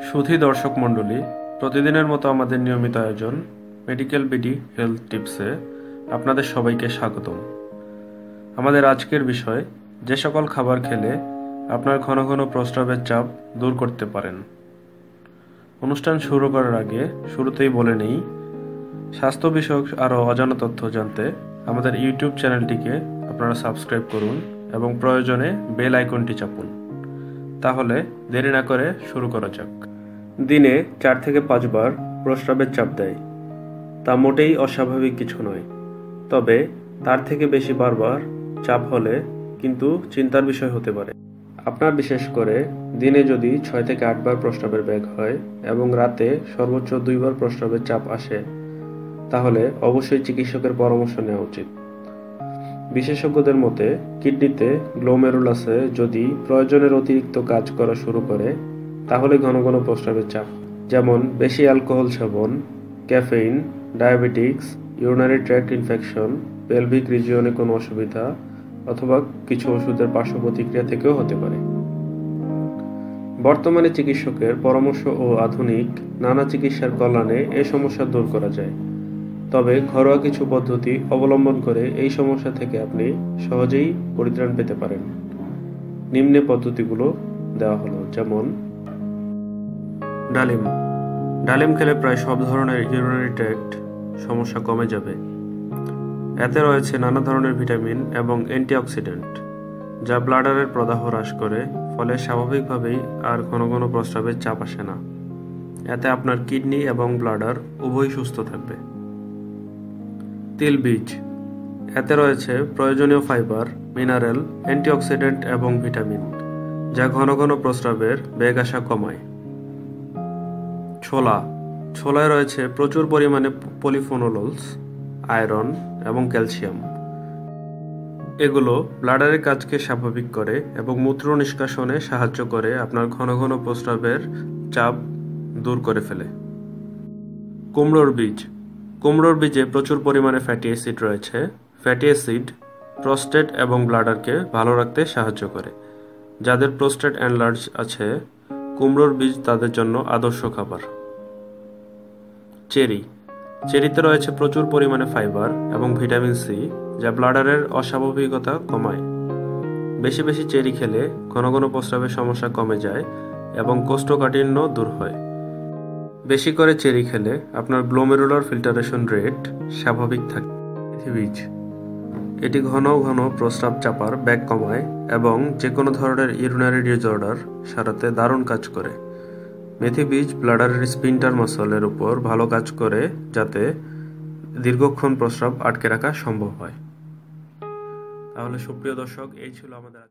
সুধী দর্শক মণ্ডলী, প্রতিদিনের মতো আমাদের নিয়মিত আয়োজন মেডিকেল বিডি হেলথ টিপসে আপনাদের সবাইকে স্বাগতম। আমাদের আজকের বিষয়, যে সকল খাবার খেলে আপনার ঘন ঘন প্রস্রাবের চাপ দূর করতে পারেন। অনুষ্ঠান শুরু করার আগে শুরুতেই বলে নেই, স্বাস্থ্য বিষয়ক আরও অজানা তথ্য জানতে আমাদের ইউটিউব চ্যানেলটিকে আপনারা সাবস্ক্রাইব করুন এবং প্রয়োজনে বেল আইকনটি চাপুন। তাহলে দেরি না করে শুরু করা যাক। দিনে 4 থেকে 5 বার প্রস্রাবের চাপ দেয়, তা মোটেই অস্বাভাবিক কিছু নয়। তবে তার থেকে বেশি বারবার চাপ হলে কিন্তু চিন্তার বিষয় হতে পারে। আপনার বিশেষ করে দিনে যদি 6 থেকে 8 বার প্রস্রাবের বেগ হয় এবং রাতে সর্বোচ্চ 2 বার প্রস্রাবের চাপ আসে, তাহলে অবশ্যই চিকিৎসকের পরামর্শ নেওয়া উচিত। বিশেষজ্ঞদের মতে কিডনিতে গ্লোমেরুলাসে যদি প্রয়োজনের অতিরিক্ত কাজ করা শুরু করে, তাহলে ঘন ঘন প্রস্রাবের চাপ, যেমন বেশি অ্যালকোহল সেবন, caffeine, diabetics, urinary tract infection, pelvic রিজিয়নে কোনো অসুবিধা অথবা কিছু ওষুধের পার্শ্ব প্রতিক্রিয়া থেকেও হতে পারে। বর্তমানে চিকিৎসকের পরামর্শ ও আধুনিক নানা চিকিৎসার কল্যাণে এই সমস্যা দূর করা যায়। তবে ঘরোয়া কিছু পদ্ধতি অবলম্বন করে এই সমস্যা থেকে আপনি সহজেই পরিত্রাণ পেতে পারেন। নিম্নে পদ্ধতিগুলো দেওয়া হলো, যেমন ডালিম খেলে প্রায় সব ধরনের ইউরিনারি ট্র্যাক্ট সমস্যা কমে যাবে। এতে রয়েছে নানা ধরনের ভিটামিন এবং অ্যান্টিঅক্সিডেন্ট, যা ব্লাডারের প্রদাহ হ্রাস করে, ফলে স্বাভাবিকভাবেই আর ঘন ঘন প্রস্রাবের চাপ আসে না। এতে আপনার কিডনি এবং ব্লাডার উভয়ই সুস্থ থাকবে। তিল বীজ, এতে রয়েছে প্রয়োজনীয় ফাইবার, মিনারেল, অ্যান্টিঅক্সিডেন্ট এবং ভিটামিন, যা ঘন ঘন প্রস্রাবের বেগ আসা কমায়। ছোলায় রয়েছে প্রচুর পরিমাণে পলিফেনলস, আয়রন এবং ক্যালসিয়াম। এগুলো ব্লাডারের কাজকে স্বাভাবিক করে এবং মূত্র নিষ্কাশনে সাহায্য করে আপনার ঘন ঘন প্রস্রাবের চাপ দূর করে ফেলে। কুমড়োর বীজে প্রচুর পরিমাণে ফ্যাটি অ্যাসিড রয়েছে। ফ্যাটি অ্যাসিড প্রস্টেট এবং ব্লাডারকে ভালো রাখতে সাহায্য করে। যাদের প্রস্টেট এনলার্জ আছে, কুমড়োর বীজ তাদের জন্য আদর্শ খাবার। চেরিতে রয়েছে প্রচুর পরিমাণে ফাইবার এবং ভিটামিন সি, যা ব্লাডারের অস্বাভাবিকতা কমায়। বেশি বেশি চেরি খেলে ঘন ঘন প্রস্রাবের সমস্যা কমে যায় এবং কোষ্ঠকাঠিন্য দূর হয়। বেশি করে চেরি খেলে আপনার গ্লোমেরুলার ফিল্টারেশন রেট স্বাভাবিক থাকে। এটি ঘন ঘন প্রস্রাব চাপার বেগ কমায় এবং যে কোনো ধরনের ইউরিনারি ডিসঅর্ডার সারাতে দারুণ কাজ করে। মেথি বীজ ব্লাডারের স্পিন্টার মাসলের উপর ভালো কাজ করে, যাতে দীর্ঘক্ষণ প্রস্রাব আটকে রাখা সম্ভব হয়। তাহলে সুপ্রিয় দর্শক, এই ছিল আমাদের